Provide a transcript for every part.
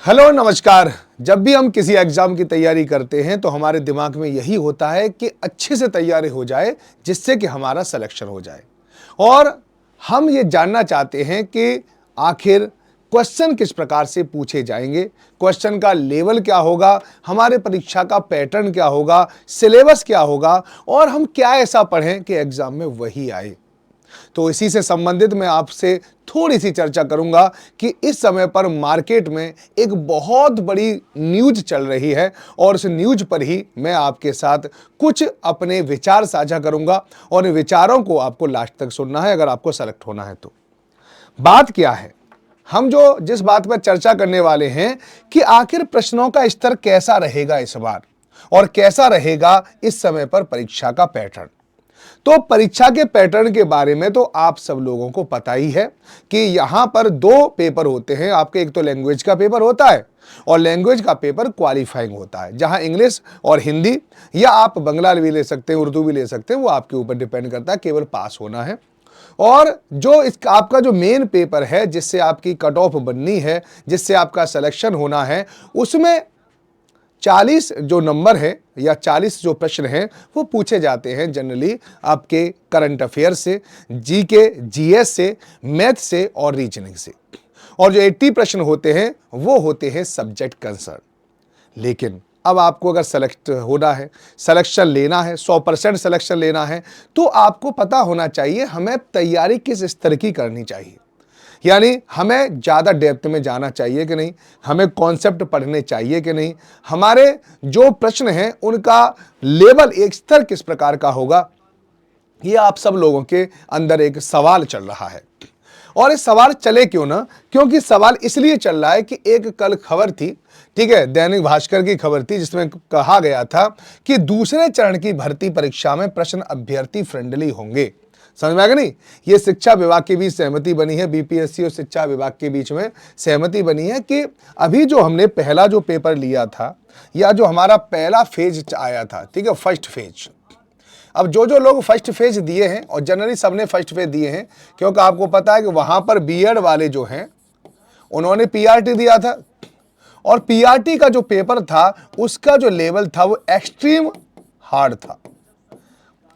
Hello नमस्कार। जब भी हम किसी एग्जाम की तैयारी करते हैं तो हमारे दिमाग में यही होता है कि अच्छे से तैयारी हो जाए जिससे कि हमारा सिलेक्शन हो जाए। और हम ये जानना चाहते हैं कि आखिर क्वेश्चन किस प्रकार से पूछे जाएंगे, क्वेश्चन का लेवल क्या होगा, हमारे परीक्षा का पैटर्न क्या होगा, सिलेबस क्या होगा और हम क्या ऐसा पढ़ें कि एग्जाम में वही आए। तो इसी से संबंधित मैं आपसे थोड़ी सी चर्चा करूंगा कि इस समय पर मार्केट में एक बहुत बड़ी न्यूज चल रही है और उस न्यूज पर ही मैं आपके साथ कुछ अपने विचार साझा करूंगा और इन विचारों को आपको लास्ट तक सुनना है अगर आपको सेलेक्ट होना है तो। बात क्या है, हम जो जिस बात पर चर्चा करने वाले हैं कि आखिर प्रश्नों का स्तर कैसा रहेगा इस बार और कैसा रहेगा इस समय पर परीक्षा का पैटर्न। तो परीक्षा के पैटर्न के बारे में तो आप सब लोगों को पता ही है कि यहां पर दो पेपर होते हैं आपके। एक तो लैंग्वेज का पेपर होता है और लैंग्वेज का पेपर क्वालिफाइंग होता है, जहां इंग्लिश और हिंदी या आप बंगला भी ले सकते हैं, उर्दू भी ले सकते हैं, वो आपके ऊपर डिपेंड करता है, केवल पास होना है। और जो इसका आपका जो मेन पेपर है जिससे आपकी कट ऑफ बननी है, जिससे आपका सिलेक्शन होना है, उसमें 40 जो नंबर है या 40 जो प्रश्न हैं वो पूछे जाते हैं जनरली आपके करंट अफेयर से, जीके, जीएस से, मैथ से और रीजनिंग से। और जो 80 प्रश्न होते हैं वो होते हैं सब्जेक्ट कंसर्न। लेकिन अब आपको अगर सेलेक्ट होना है, सिलेक्शन लेना है, 100% सिलेक्शन लेना है, तो आपको पता होना चाहिए हमें तैयारी किस स्तर की करनी चाहिए। यानी हमें ज़्यादा डेप्थ में जाना चाहिए कि नहीं, हमें कॉन्सेप्ट पढ़ने चाहिए कि नहीं, हमारे जो प्रश्न हैं उनका लेवल एक स्तर किस प्रकार का होगा, ये आप सब लोगों के अंदर एक सवाल चल रहा है। और इस सवाल चले क्यों ना, क्योंकि सवाल इसलिए चल रहा है कि एक कल खबर थी, ठीक है, दैनिक भास्कर की खबर थी, जिसमें कहा गया था कि दूसरे चरण की भर्ती परीक्षा में प्रश्न अभ्यर्थी फ्रेंडली होंगे। समझ में आ गया नहीं। ये शिक्षा विभाग के बीच सहमति बनी है, बीपीएससी और शिक्षा विभाग के बीच में सहमति बनी है कि अभी जो हमने पहला जो पेपर लिया था या जो हमारा पहला फेज आया था, ठीक है, फर्स्ट फेज। अब जो जो लोग फर्स्ट फेज दिए हैं, और जनरली सबने फर्स्ट फेज दिए हैं क्योंकि आपको पता है कि वहां पर बीएड वाले जो हैं उन्होंने पीआरटी दिया था और पीआरटी का जो पेपर था उसका जो लेवल था वो एक्सट्रीम हार्ड था।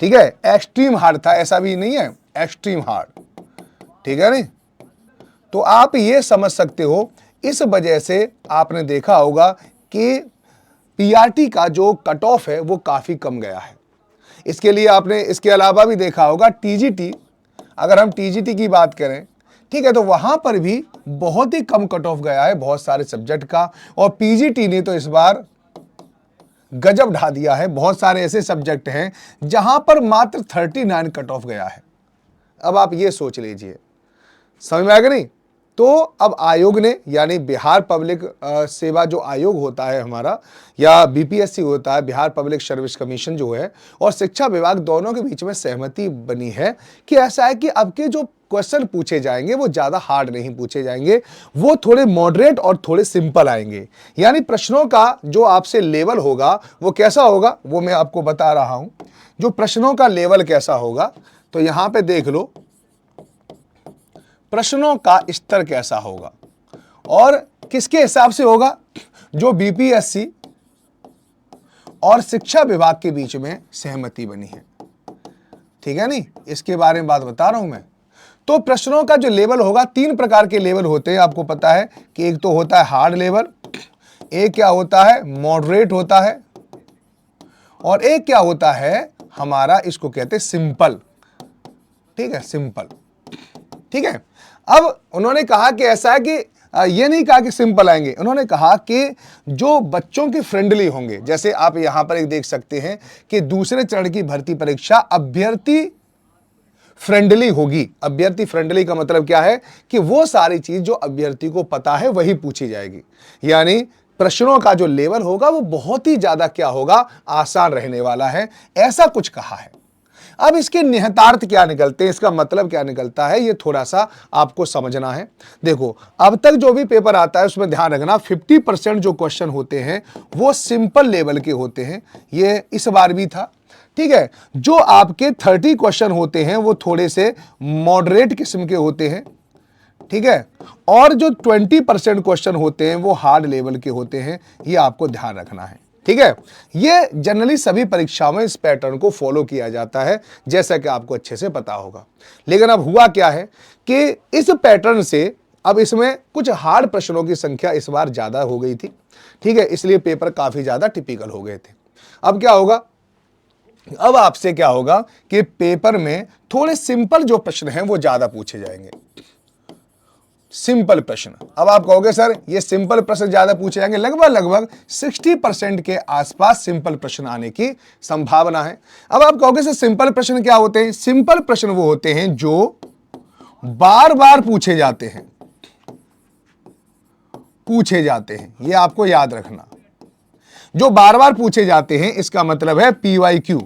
ठीक है, एक्सट्रीम हार्ड था, ऐसा भी नहीं है, एक्सट्रीम हार्ड, ठीक है नहीं। तो आप ये समझ सकते हो, इस वजह से आपने देखा होगा कि पीआरटी का जो कट ऑफ है वो काफी कम गया है। इसके लिए आपने इसके अलावा भी देखा होगा टीजीटी, अगर हम टीजीटी की बात करें, ठीक है, तो वहां पर भी बहुत ही कम कट ऑफ गया है बहुत सारे सब्जेक्ट का। और पीजीटी ने तो इस बार गजब ढा दिया है, बहुत सारे ऐसे सब्जेक्ट हैं जहां पर मात्र 39 कट ऑफ गया है। अब आप ये सोच लीजिए, समझ में आएगा नहीं। तो अब आयोग ने, यानी बिहार पब्लिक सेवा जो आयोग होता है हमारा, या बीपीएससी होता है, बिहार पब्लिक सर्विस कमीशन जो है, और शिक्षा विभाग, दोनों के बीच में सहमति बनी है कि ऐसा है कि अब के जो क्वेश्चन पूछे जाएंगे वो ज्यादा हार्ड नहीं पूछे जाएंगे, वो थोड़े मॉडरेट और थोड़े सिंपल आएंगे। यानी प्रश्नों का जो आपसे लेवल होगा वो कैसा होगा वो मैं आपको बता रहा हूं। जो प्रश्नों का लेवल कैसा होगा, तो यहां पे देख लो प्रश्नों का स्तर कैसा होगा और किसके हिसाब से होगा, जो बीपीएससी और शिक्षा विभाग के बीच में सहमति बनी है, ठीक है नहीं। इसके बारे में बात बता रहा हूं मैं। तो प्रश्नों का जो लेवल होगा, 3 प्रकार के लेवल होते हैं, आपको पता है कि एक तो होता है हार्ड लेवल, एक क्या होता है मॉडरेट होता है, और एक क्या होता है हमारा, इसको कहते हैं सिंपल, ठीक है, सिंपल, ठीक है। अब उन्होंने कहा कि ऐसा है कि ये नहीं कहा कि सिंपल आएंगे, उन्होंने कहा कि जो बच्चों के फ्रेंडली होंगे, जैसे आप यहां पर एक देख सकते हैं कि दूसरे चरण की भर्ती परीक्षा अभ्यर्थी फ्रेंडली होगी। अभ्यर्थी फ्रेंडली का मतलब क्या है कि वो सारी चीज जो अभ्यर्थी को पता है वही पूछी जाएगी, यानी प्रश्नों का जो लेवल होगा वो बहुत ही ज्यादा क्या होगा, आसान रहने वाला है, ऐसा कुछ कहा है। अब इसके निहितार्थ क्या निकलते हैं, इसका मतलब क्या निकलता है, ये थोड़ा सा आपको समझना है। देखो, अब तक जो भी पेपर आता है उसमें ध्यान रखना 50% जो क्वेश्चन होते हैं वो सिंपल लेवल के होते हैं, ये इस बार भी था, ठीक है। जो आपके 30 क्वेश्चन होते हैं वो थोड़े से मॉडरेट किस्म के होते हैं, ठीक है। और जो 20% क्वेश्चन होते हैं वो हार्ड लेवल के होते हैं, ये आपको ध्यान रखना है, ठीक है। ये जनरली सभी परीक्षाओं में इस पैटर्न को फॉलो किया जाता है, जैसा कि आपको अच्छे से पता होगा। लेकिन अब हुआ क्या है कि इस पैटर्न से अब इसमें कुछ हार्ड प्रश्नों की संख्या इस बार ज्यादा हो गई थी, ठीक है, इसलिए पेपर काफी ज्यादा टिपिकल हो गए थे। अब क्या होगा, अब आपसे क्या होगा कि पेपर में थोड़े सिंपल जो प्रश्न हैं वो ज्यादा पूछे जाएंगे। सिंपल प्रश्न, अब आप कहोगे सर ये सिंपल प्रश्न ज्यादा पूछे जाएंगे, लगभग 60% के आसपास सिंपल प्रश्न आने की संभावना है। अब आप कहोगे सर सिंपल प्रश्न क्या होते हैं? सिंपल प्रश्न वो होते हैं जो बार बार पूछे जाते हैं, ये आपको याद रखना। जो बार बार पूछे जाते हैं इसका मतलब है PYQ,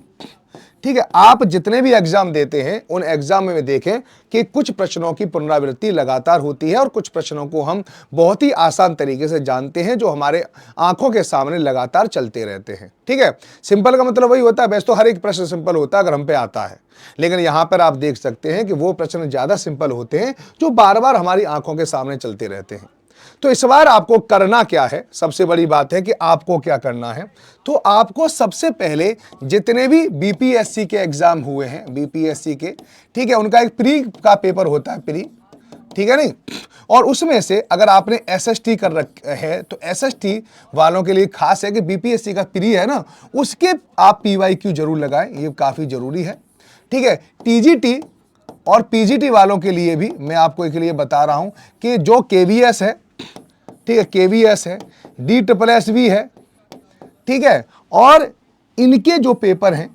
ठीक है। आप जितने भी एग्जाम देते हैं उन एग्जाम में देखें कि कुछ प्रश्नों की पुनरावृत्ति लगातार होती है और कुछ प्रश्नों को हम बहुत ही आसान तरीके से जानते हैं जो हमारे आंखों के सामने लगातार चलते रहते हैं, ठीक है। सिंपल का मतलब वही होता है, वैसे तो हर एक प्रश्न सिंपल होता है अगर हम पे आता है, लेकिन यहां पर आप देख सकते हैं कि वो प्रश्न ज्यादा सिंपल होते हैं जो बार बार हमारी आंखों के सामने चलते रहते हैं। तो इस बार आपको करना क्या है, सबसे बड़ी बात है कि आपको क्या करना है। तो आपको सबसे पहले जितने भी BPSC के एग्जाम हुए हैं, BPSC के, ठीक है, उनका एक प्री का पेपर होता है, प्री, ठीक है नहीं, और उसमें से अगर आपने SST कर रखा है तो SST वालों के लिए खास है कि BPSC का प्री है ना, उसके आप PYQ जरूर लगाएं, ये काफी जरूरी है, ठीक है। TGT और PGT वालों के लिए भी मैं आपको एक लिए बता रहा हूं कि जो KVS है, ठीक है, KVS है, DSSB है, ठीक है, और इनके जो पेपर हैं,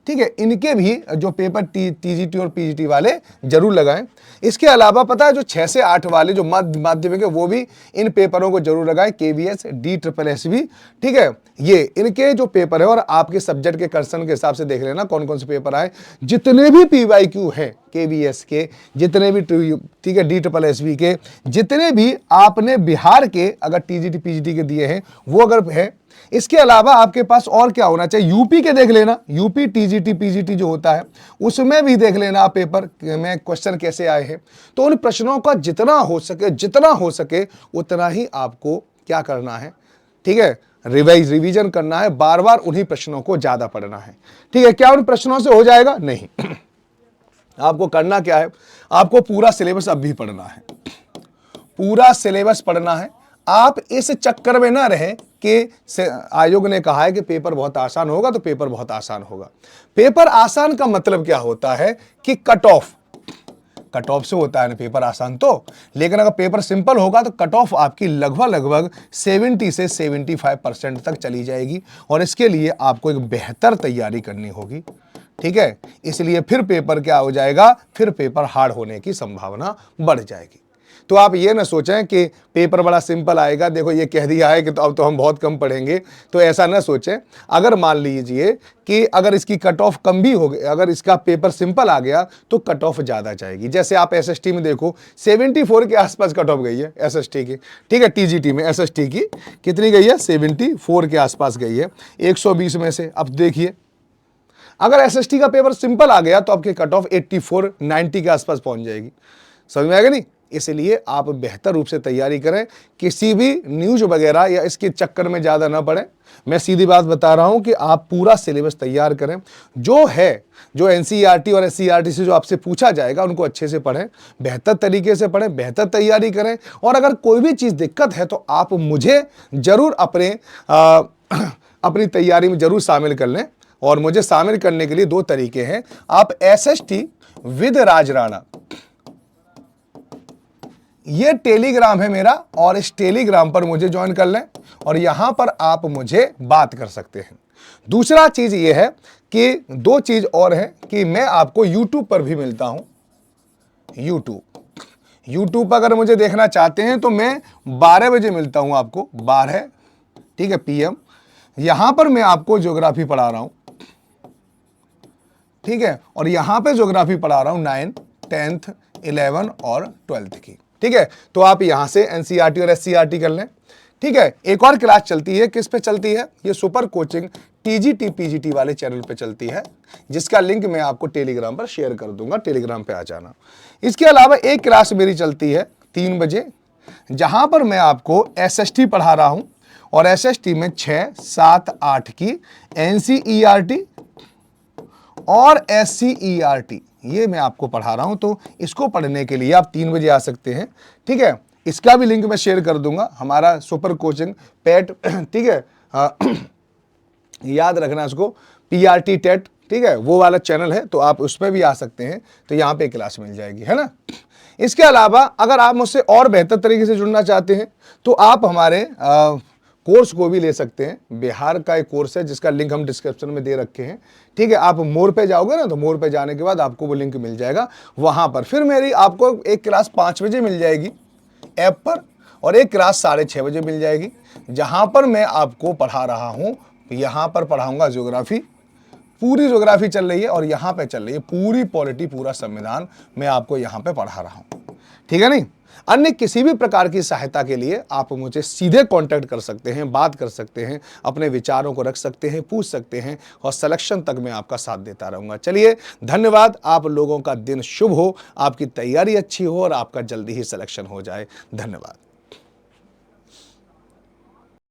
ठीक है, इनके भी जो पेपर TGT और PGT वाले जरूर लगाएं। इसके अलावा पता है जो 6 से 8 वाले जो माध्यमिक है वो भी इन पेपरों को जरूर लगाएं, KVS, DSSB, ठीक है, ये इनके जो पेपर है। और आपके सब्जेक्ट के कर्सन के हिसाब से देख लेना कौन कौन से पेपर आए। जितने भी PYQ है KVS के, जितने भी, ठीक है, DSSB के, जितने भी आपने बिहार के अगर TGT PGT के दिए हैं वो अगर है। इसके अलावा आपके पास और क्या होना चाहिए, यूपी के देख लेना, यूपी TGT PGT जो होता है उसमें भी देख लेना आप पेपर में क्वेश्चन कैसे आए हैं। तो उन प्रश्नों का जितना हो सके उतना ही आपको क्या करना है, ठीक है, रिवीजन करना है, बार बार उन्हीं प्रश्नों को ज्यादा पढ़ना है, ठीक है। क्या उन प्रश्नों से हो जाएगा? नहीं। आपको करना क्या है, आपको पूरा सिलेबस अब भी पढ़ना है, पूरा सिलेबस पढ़ना है। आप इस चक्कर में ना रहे कि आयोग ने कहा है कि पेपर बहुत आसान होगा तो पेपर बहुत आसान होगा। पेपर आसान का मतलब क्या होता है कि कट ऑफ से होता है ना पेपर आसान तो, लेकिन अगर पेपर सिंपल होगा तो कट ऑफ आपकी लगभग 70 से 75% तक चली जाएगी और इसके लिए आपको एक बेहतर तैयारी करनी होगी, ठीक है। इसलिए फिर पेपर क्या हो जाएगा, फिर पेपर हार्ड होने की संभावना बढ़ जाएगी। तो आप ये ना सोचें कि पेपर बड़ा सिंपल आएगा, देखो ये कह दिया है कि तो अब तो हम बहुत कम पढ़ेंगे, तो ऐसा ना सोचें। अगर मान लीजिए कि अगर इसकी कट ऑफ कम भी हो गई, अगर इसका पेपर सिंपल आ गया तो कट ऑफ ज़्यादा जाएगी। जैसे आप SST में देखो 74 के आसपास कट ऑफ गई है SST की, ठीक है। TGT में SST की कितनी गई है? 74 के आसपास गई है 120 में से। अब देखिए अगर SST का पेपर सिंपल आ गया तो आपकी कट ऑफ 84, 90 के आसपास पहुंच जाएगी। समझ में आएगा नहीं? इसलिए आप बेहतर रूप से तैयारी करें, किसी भी न्यूज वगैरह या इसके चक्कर में ज़्यादा ना पड़े। मैं सीधी बात बता रहा हूं कि आप पूरा सिलेबस तैयार करें, जो है, जो NCERT और SCERT से जो आपसे पूछा जाएगा उनको अच्छे से पढ़ें, बेहतर तरीके से पढ़ें, बेहतर तैयारी करें। और अगर कोई भी चीज़ दिक्कत है तो आप मुझे ज़रूर अपनी तैयारी में ज़रूर शामिल कर लें। और मुझे शामिल करने के लिए 2 तरीके हैं। आप SST विद राज राणा, ये टेलीग्राम है मेरा, और इस टेलीग्राम पर मुझे ज्वाइन कर लें और यहां पर आप मुझे बात कर सकते हैं। दूसरा चीज ये है कि 2 चीज और है कि मैं आपको YouTube पर भी मिलता हूं। YouTube पर अगर मुझे देखना चाहते हैं तो मैं 12 बजे मिलता हूं आपको, 12, ठीक है, PM। यहां पर मैं आपको ज्योग्राफी पढ़ा रहा हूं, ठीक है, और यहां पे ज्योग्राफी पढ़ा रहा हूं 9, 10th, 11 और 12th की, ठीक है। तो आप यहां से NCERT और SCERT कर लें, ठीक है। एक और क्लास चलती है, किस पे चलती है? ये सुपर कोचिंग TGT PGT वाले चैनल पे चलती है, जिसका लिंक मैं आपको टेलीग्राम पर शेयर कर दूंगा, टेलीग्राम पे आ जाना। इसके अलावा एक क्लास मेरी चलती है 3 बजे, जहां पर मैं आपको एसएसटी पढ़ा रहा हूं और एसएसटी में 6, 7, 8 की एनसीईआरटी और एससीईआरटी ये मैं आपको पढ़ा रहा हूं। तो इसको पढ़ने के लिए आप 3 बजे आ सकते हैं, ठीक है। इसका भी लिंक मैं शेयर कर दूंगा, हमारा सुपर कोचिंग पेट, ठीक है। याद रखना इसको, पीआरटी टेट, ठीक है, वो वाला चैनल है, तो आप उस पर भी आ सकते हैं, तो यहाँ पे क्लास मिल जाएगी, है ना। इसके अलावा अगर आप मुझसे और बेहतर तरीके से जुड़ना चाहते हैं तो आप हमारे कोर्स को भी ले सकते हैं। बिहार का एक कोर्स है जिसका लिंक हम डिस्क्रिप्शन में दे रखे हैं, ठीक है। आप मोर पे जाओगे ना, तो मोर पे जाने के बाद आपको वो लिंक मिल जाएगा, वहां पर फिर मेरी आपको एक क्लास 5 बजे मिल जाएगी ऐप पर, और एक क्लास 6:30 बजे मिल जाएगी, जहां पर मैं आपको पढ़ा रहा हूं। यहां पर पढ़ाऊंगा ज्योग्राफी, पूरी ज्योग्राफी चल रही है, और यहां पे चल रही है पूरी पॉलिटी, पूरा संविधान मैं आपको यहां पे पढ़ा रहा हूं, ठीक है। नहीं, अन्य किसी भी प्रकार की सहायता के लिए आप मुझे सीधे कांटेक्ट कर सकते हैं, बात कर सकते हैं, अपने विचारों को रख सकते हैं, पूछ सकते हैं, और सिलेक्शन तक मैं आपका साथ देता रहूंगा। चलिए, धन्यवाद। आप लोगों का दिन शुभ हो, आपकी तैयारी अच्छी हो, और आपका जल्दी ही सिलेक्शन हो जाए। धन्यवाद।